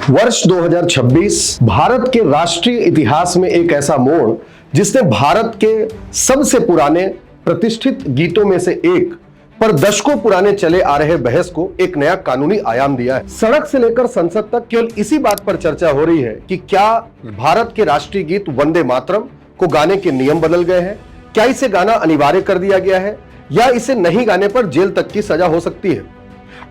वर्ष 2026 भारत के राष्ट्रीय इतिहास में एक ऐसा मोड़ जिसने भारत के सबसे पुराने प्रतिष्ठित गीतों में से एक पर दशकों पुराने चले आ रहे बहस को एक नया कानूनी आयाम दिया है। सड़क से लेकर संसद तक केवल इसी बात पर चर्चा हो रही है कि क्या भारत के राष्ट्रीय गीत वंदे मातरम को गाने के नियम बदल गए हैं, क्या इसे गाना अनिवार्य कर दिया गया है या इसे नहीं गाने पर जेल तक की सजा हो सकती है।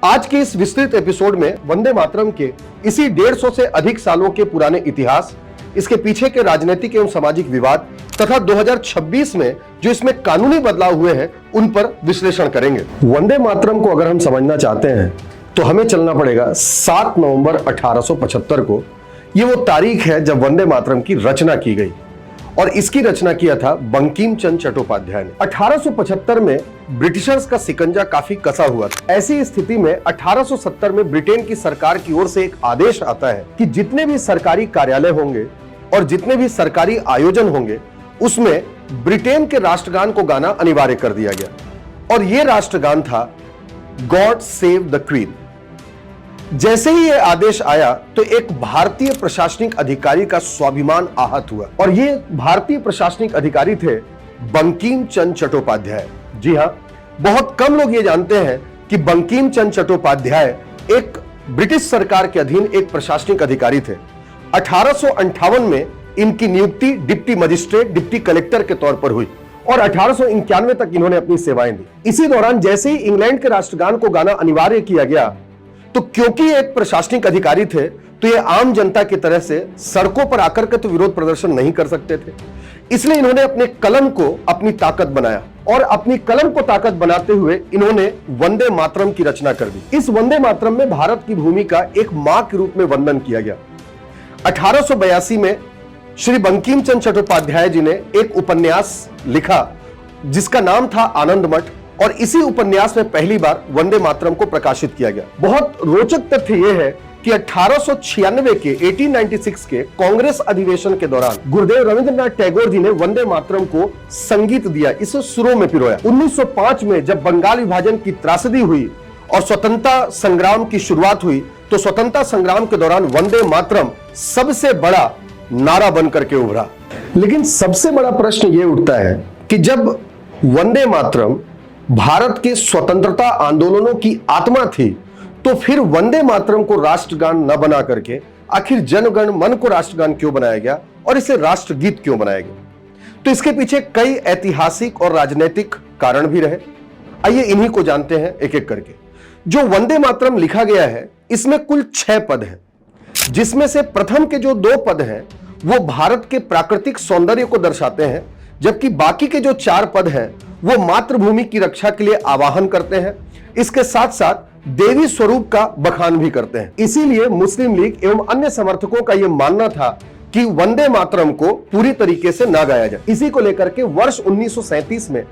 आज के इस विस्तृत एपिसोड में वंदे मातरम के इसी 150 से अधिक सालों के पुराने इतिहास, इसके पीछे के राजनीतिक एवं सामाजिक विवाद तथा 2026 में जो इसमें कानूनी बदलाव हुए हैं उन पर विश्लेषण करेंगे। वंदे मातरम को अगर हम समझना चाहते हैं तो हमें चलना पड़ेगा 7 नवंबर 1875 को। ये वो तारीख है जब वंदे मातरम की रचना की गई और इसकी रचना किया था बंकिम चंद्र चट्टोपाध्याय ने। 1875 में ब्रिटिशर्स का शिकंजा काफी कसा हुआ था। ऐसी स्थिति में 1870 में ब्रिटेन की सरकार की ओर से एक आदेश आता है कि जितने भी सरकारी कार्यालय होंगे और जितने भी सरकारी आयोजन होंगे उसमें ब्रिटेन के राष्ट्रगान को गाना अनिवार्य कर दिया गया और यह राष्ट्रगान था गॉड सेव द क्वीन। जैसे ही यह आदेश आया तो एक भारतीय प्रशासनिक अधिकारी का स्वाभिमान आहत हुआ और ये भारतीय प्रशासनिक अधिकारी थे बंकिम चंद्र चट्टोपाध्याय। जी हां, बहुत कम लोग ये जानते हैं कि बंकिम चंद्र चट्टोपाध्याय एक ब्रिटिश सरकार के अधीन एक प्रशासनिक अधिकारी थे। 1858 में इनकी नियुक्ति डिप्टी मजिस्ट्रेट, डिप्टी कलेक्टर के तौर पर हुई और 1891 तक इन्होंने अपनी सेवाएं दी। इसी दौरान जैसे ही इंग्लैंड के राष्ट्रगान को गाना अनिवार्य किया गया तो क्योंकि एक प्रशासनिक अधिकारी थे तो ये आम जनता की तरह से सड़कों पर आकर के तो विरोध प्रदर्शन नहीं कर सकते थे, इसलिए इन्होंने अपने कलम को अपनी ताकत बनाया और अपनी कलम को ताकत बनाते हुए इन्होंने वंदे मातरम की रचना कर दी। इस वंदे मातरम में भारत की भूमि का एक मां के रूप में वंदन किया गया। 1882 में श्री बंकिम चंद्र चट्टोपाध्याय जी ने एक उपन्यास लिखा जिसका नाम था आनंद मठ और इसी उपन्यास में पहली बार वंदे मातरम को प्रकाशित किया गया। बहुत रोचक तथ्य यह है कि 1896 के 1896 के कांग्रेस अधिवेशन के दौरान गुरुदेव रविंद्रनाथ टैगोर जी ने वंदे मातरम को संगीत दिया, इसे सुरों में पिरोया। 1905 में जब बंगाल विभाजन की त्रासदी हुई और स्वतंत्रता संग्राम की शुरुआत हुई तो स्वतंत्रता संग्राम के दौरान वंदे मातरम सबसे बड़ा नारा बनकर के उभरा। लेकिन सबसे बड़ा प्रश्न यह उठता है कि जब वंदे मातरम भारत के स्वतंत्रता आंदोलनों की आत्मा थी तो फिर वंदे मातरम को राष्ट्रगान न बना करके आखिर जनगण मन को राष्ट्रगान क्यों बनाया गया और इसे राष्ट्रगीत क्यों बनाया गया? तो इसके पीछे कई ऐतिहासिक और राजनीतिक कारण भी रहे। आइए इन्हीं को जानते हैं एक एक करके। जो वंदे मातरम लिखा गया है इसमें कुल 6 पद हैं, जिसमें से प्रथम के जो 2 पद हैं वो भारत के प्राकृतिक सौंदर्य को दर्शाते हैं, जबकि बाकी के जो 4 पद हैं वो मातृभूमि की रक्षा के लिए आवाहन करते हैं। इसके साथ साथ देवी स्वरूप का बखान भी करते हैं। इसीलिए मुस्लिम लीग एवं अन्य समर्थकों का यह मानना था कि वंदे मातरम को पूरी तरीके से ना गाया जाए। इसी को लेकर के वर्ष 1937 में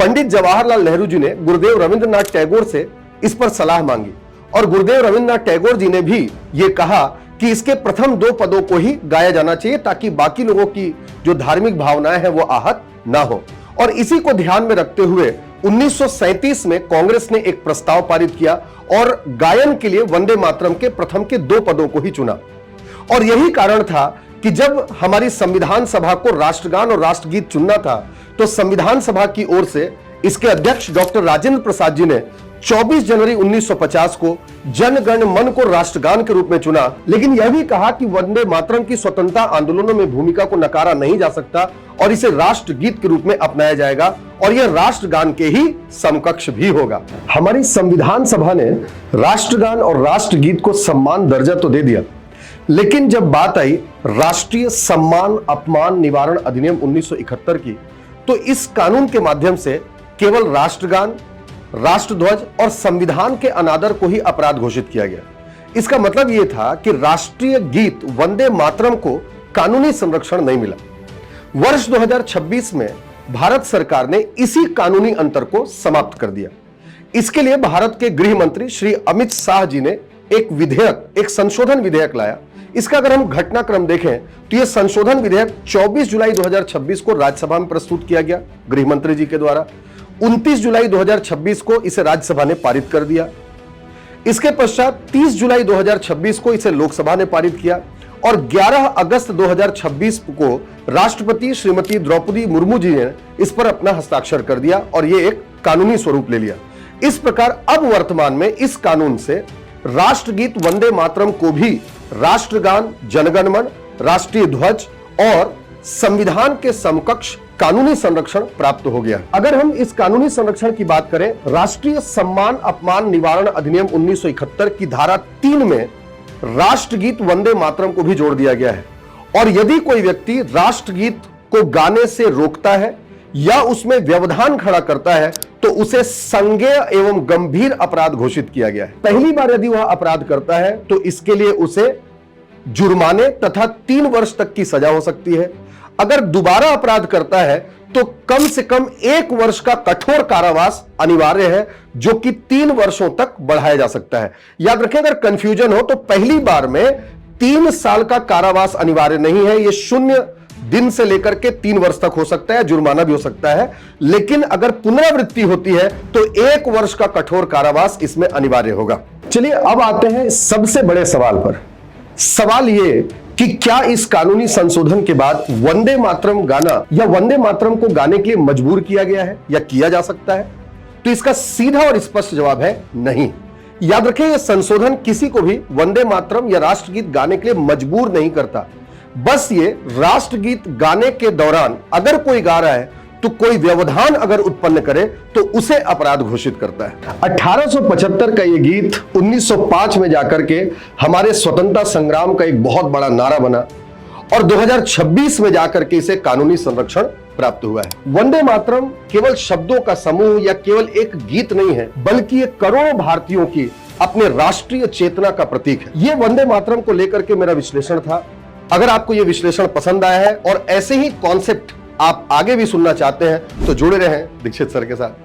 पंडित जवाहरलाल नेहरू जी ने गुरुदेव रविंद्रनाथ टैगोर से इस पर सलाह मांगी और गुरुदेव रविंद्रनाथ टैगोर जी ने भी यह कहा कि इसके प्रथम 2 पदों को ही गाया जाना चाहिए ताकि बाकी लोगों की जो धार्मिक भावनाएं हैं वो आहत ना हो। और इसी को ध्यान में रखते हुए 1937 में कांग्रेस ने एक प्रस्ताव पारित किया और गायन के लिए वंदे मातरम के प्रथम के 2 पदों को ही चुना। और यही कारण था कि जब हमारी संविधान सभा को राष्ट्रगान और राष्ट्रगीत चुनना था तो संविधान सभा की ओर से इसके अध्यक्ष डॉक्टर राजेंद्र प्रसाद जी ने 24 जनवरी 1950 को जन गण मन को राष्ट्रगान के रूप में चुना, लेकिन यह भी कहा कि वंदे मातरम की स्वतंत्रता आंदोलनों में भूमिका को नकारा नहीं जा सकता और इसे राष्ट्रगीत के रूप में अपनाया जाएगा और यह राष्ट्रगान के ही समकक्ष भी होगा। हमारी संविधान सभा ने राष्ट्रगान और राष्ट्रगीत को सम्मान दर्जा तो दे दिया, लेकिन जब बात आई राष्ट्रीय सम्मान अपमान निवारण अधिनियम 1971 की तो इस कानून के माध्यम से केवल राष्ट्रगान, राष्ट्रध्वज और संविधान के अनादर को ही अपराध घोषित किया गया। इसका मतलब यह था कि राष्ट्रीय गीत वंदे मातरम को कानूनी संरक्षण नहीं मिला। वर्ष 2026 में भारत सरकार ने इसी कानूनी अंतर को समाप्त कर दिया। इसके लिए भारत के गृह मंत्री श्री अमित शाह जी ने एक संशोधन विधेयक लाया। इसका अगर हम घटनाक्रम देखें तो यह संशोधन विधेयक 24 जुलाई 2026 को राज्यसभा में प्रस्तुत किया गया गृह मंत्री जी के द्वारा। 29 जुलाई 2026 को इसे राज्यसभा ने पारित कर दिया। इसके पश्चात 30 जुलाई 2026 को इसे लोकसभा ने पारित किया और 11 अगस्त 2026 को राष्ट्रपति श्रीमती द्रौपदी मुर्मू जी ने इस पर अपना हस्ताक्षर कर दिया और यह एक कानूनी स्वरूप ले लिया। इस प्रकार अब वर्तमान में इस कानून से राष्ट्रगीत वंदे मातरम को भी राष्ट्रगान, जनगण मन, राष्ट्रीय ध्वज और संविधान के समकक्ष कानूनी संरक्षण प्राप्त हो गया। अगर हम इस कानूनी संरक्षण की बात करें, राष्ट्रीय सम्मान अपमान निवारण अधिनियम 1971 की धारा 3 में राष्ट्रगीत वंदे मातरम को भी जोड़ दिया गया है और यदि कोई व्यक्ति राष्ट्रगीत को गाने से रोकता है या उसमें व्यवधान खड़ा करता है तो उसे संज्ञेय एवं गंभीर अपराध घोषित किया गया है। पहली बार यदि वह अपराध करता है तो इसके लिए उसे जुर्माने तथा 3 वर्ष तक की सजा हो सकती है। अगर दोबारा अपराध करता है तो कम से कम 1 वर्ष का कठोर कारावास अनिवार्य है, जो कि 3 वर्षों तक बढ़ाया जा सकता है। याद रखें, अगर कंफ्यूजन हो तो पहली बार में 3 साल का कारावास अनिवार्य नहीं है, यह 0 दिन से लेकर के 3 वर्ष तक हो सकता है, जुर्माना भी हो सकता है। लेकिन अगर पुनरावृत्ति होती है तो 1 वर्ष का कठोर कारावास इसमें अनिवार्य होगा। चलिए अब आते हैं सबसे बड़े सवाल पर। सवाल यह कि क्या इस कानूनी संशोधन के बाद वंदे मातरम गाना या वंदे मातरम को गाने के लिए मजबूर किया गया है या किया जा सकता है? तो इसका सीधा और स्पष्ट जवाब है नहीं। याद रखें, यह संशोधन किसी को भी वंदे मातरम या राष्ट्रगीत गाने के लिए मजबूर नहीं करता। बस ये राष्ट्रगीत गाने के दौरान अगर कोई गा रहा है तो कोई व्यवधान अगर उत्पन्न करे तो उसे अपराध घोषित करता है। 1875 का यह गीत 1905 में जाकर के हमारे स्वतंत्रता संग्राम का एक बहुत बड़ा नारा बना और 2026 में जाकर के इसे कानूनी संरक्षण प्राप्त हुआ है। वंदे मातरम केवल शब्दों का समूह या केवल एक गीत नहीं है, बल्कि ये करोड़ों भारतीयों की अपने राष्ट्रीय चेतना का प्रतीक है। ये वंदे मातरम को लेकर के मेरा विश्लेषण था। अगर आपको यह विश्लेषण पसंद आया है और ऐसे ही कॉन्सेप्ट आप आगे भी सुनना चाहते हैं तो जुड़े रहें दीक्षित सर के साथ।